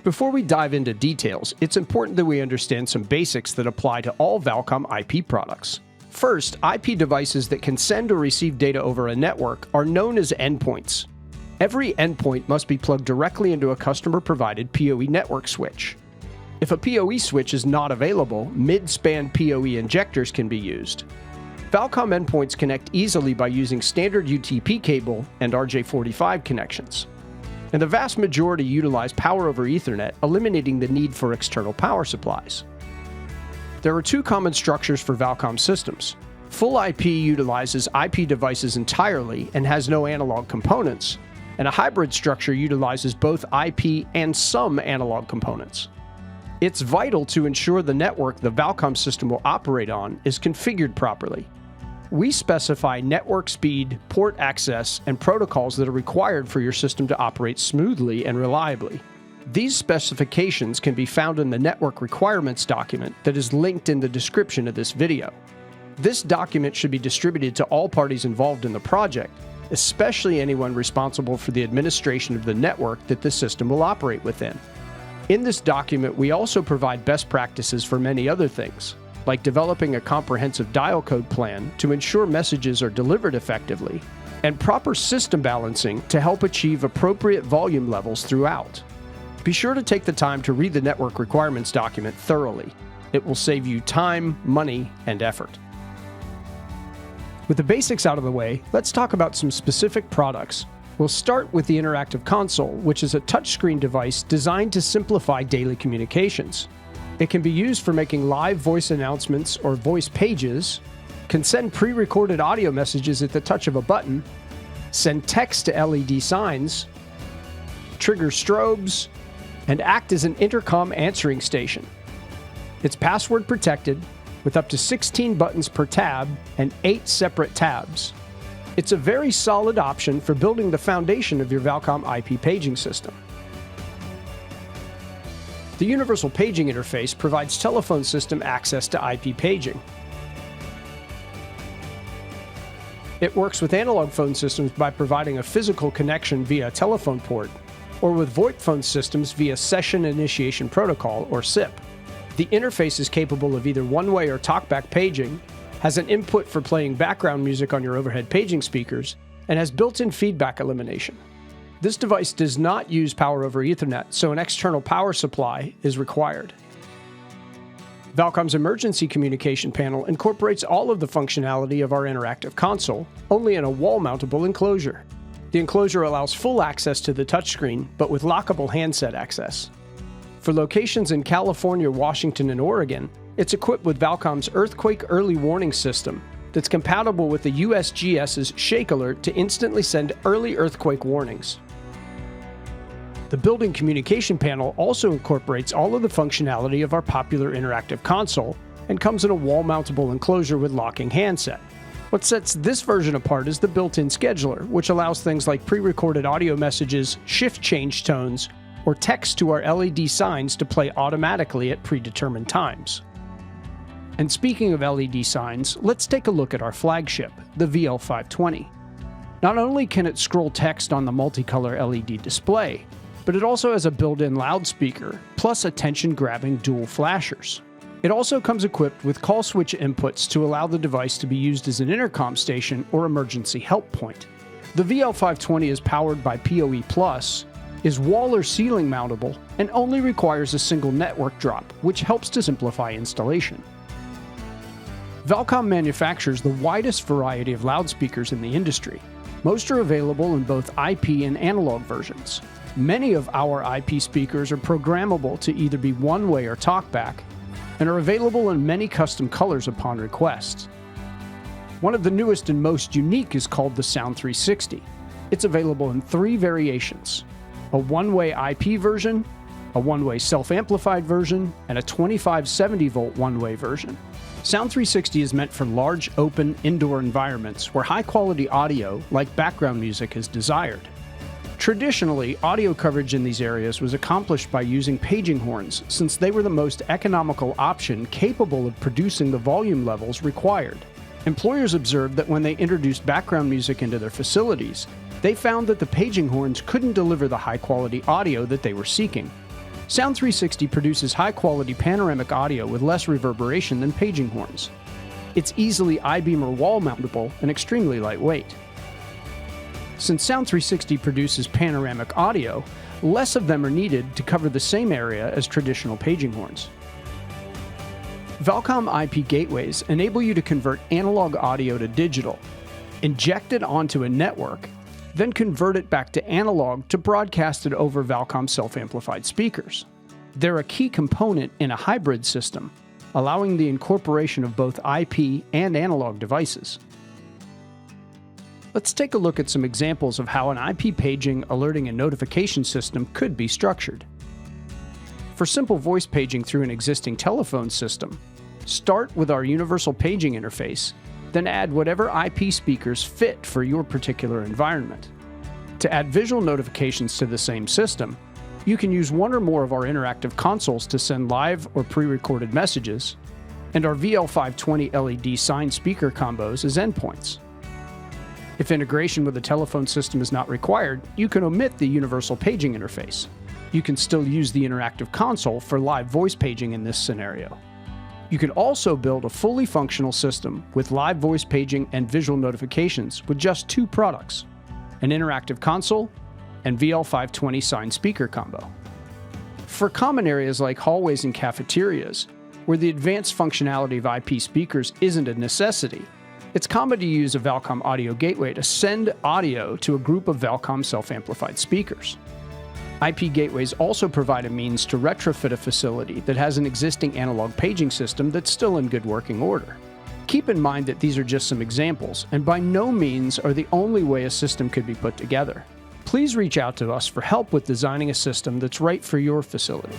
Before we dive into details, it's important that we understand some basics that apply to all Valcom IP products. First, IP devices that can send or receive data over a network are known as endpoints. Every endpoint must be plugged directly into a customer-provided PoE network switch. If a PoE switch is not available, mid-span PoE injectors can be used. Valcom endpoints connect easily by using standard UTP cable and RJ45 connections. And the vast majority utilize power over Ethernet, eliminating the need for external power supplies. There are two common structures for Valcom systems. Full IP utilizes IP devices entirely and has no analog components, and a hybrid structure utilizes both IP and some analog components. It's vital to ensure the network the Valcom system will operate on is configured properly. We specify network speed, port access, and protocols that are required for your system to operate smoothly and reliably. These specifications can be found in the network requirements document that is linked in the description of this video. This document should be distributed to all parties involved in the project, especially anyone responsible for the administration of the network that the system will operate within. In this document, we also provide best practices for many other things, like developing a comprehensive dial code plan to ensure messages are delivered effectively, and proper system balancing to help achieve appropriate volume levels throughout. Be sure to take the time to read the network requirements document thoroughly. It will save you time, money, and effort. With the basics out of the way, let's talk about some specific products. We'll start with the interactive console, which is a touchscreen device designed to simplify daily communications. It can be used for making live voice announcements or voice pages, can send pre-recorded audio messages at the touch of a button, send text to LED signs, trigger strobes, and act as an intercom answering station. It's password protected, with up to 16 buttons per tab and 8 separate tabs. It's a very solid option for building the foundation of your Valcom IP paging system. The Universal Paging Interface provides telephone system access to IP paging. It works with analog phone systems by providing a physical connection via a telephone port, or with VoIP phone systems via Session Initiation Protocol, or SIP. The interface is capable of either one-way or talkback paging, has an input for playing background music on your overhead paging speakers, and has built-in feedback elimination. This device does not use power over Ethernet, so an external power supply is required. Valcom's emergency communication panel incorporates all of the functionality of our interactive console, only in a wall-mountable enclosure. The enclosure allows full access to the touchscreen, but with lockable handset access. For locations in California, Washington, and Oregon, it's equipped with Valcom's Earthquake Early Warning System that's compatible with the USGS's Shake Alert to instantly send early earthquake warnings. The building communication panel also incorporates all of the functionality of our popular interactive console and comes in a wall-mountable enclosure with locking handset. What sets this version apart is the built-in scheduler, which allows things like pre-recorded audio messages, shift change tones, or text to our LED signs to play automatically at predetermined times. And speaking of LED signs, let's take a look at our flagship, the VL520. Not only can it scroll text on the multicolor LED display, but it also has a built-in loudspeaker, plus attention-grabbing dual flashers. It also comes equipped with call switch inputs to allow the device to be used as an intercom station or emergency help point. The VL520 is powered by PoE+, is wall or ceiling mountable, and only requires a single network drop, which helps to simplify installation. Valcom manufactures the widest variety of loudspeakers in the industry. Most are available in both IP and analog versions. Many of our IP speakers are programmable to either be one-way or talkback, and are available in many custom colors upon request. One of the newest and most unique is called the Sound 360. It's available in 3 variations: a one-way IP version, a one-way self-amplified version, and a 2570-volt one-way version. Sound 360 is meant for large, open, indoor environments where high-quality audio, like background music, is desired. Traditionally, audio coverage in these areas was accomplished by using paging horns, since they were the most economical option capable of producing the volume levels required. Employers observed that when they introduced background music into their facilities, they found that the paging horns couldn't deliver the high-quality audio that they were seeking. Sound 360 produces high-quality panoramic audio with less reverberation than paging horns. It's easily I-beam or wall-mountable and extremely lightweight. Since Sound 360 produces panoramic audio, less of them are needed to cover the same area as traditional paging horns. Valcom IP gateways enable you to convert analog audio to digital, inject it onto a network, then convert it back to analog to broadcast it over Valcom self-amplified speakers. They're a key component in a hybrid system, allowing the incorporation of both IP and analog devices. Let's take a look at some examples of how an IP paging, alerting, and notification system could be structured. For simple voice paging through an existing telephone system, start with our universal paging interface, then add whatever IP speakers fit for your particular environment. To add visual notifications to the same system, you can use one or more of our interactive consoles to send live or pre-recorded messages, and our VL520 LED sign speaker combos as endpoints. If integration with a telephone system is not required, you can omit the universal paging interface. You can still use the interactive console for live voice paging in this scenario. You can also build a fully functional system with live voice paging and visual notifications with just two products, an interactive console and VL520 sign speaker combo. For common areas like hallways and cafeterias, where the advanced functionality of IP speakers isn't a necessity, it's common to use a Valcom audio gateway to send audio to a group of Valcom self-amplified speakers. IP gateways also provide a means to retrofit a facility that has an existing analog paging system that's still in good working order. Keep in mind that these are just some examples, and by no means are the only way a system could be put together. Please reach out to us for help with designing a system that's right for your facility.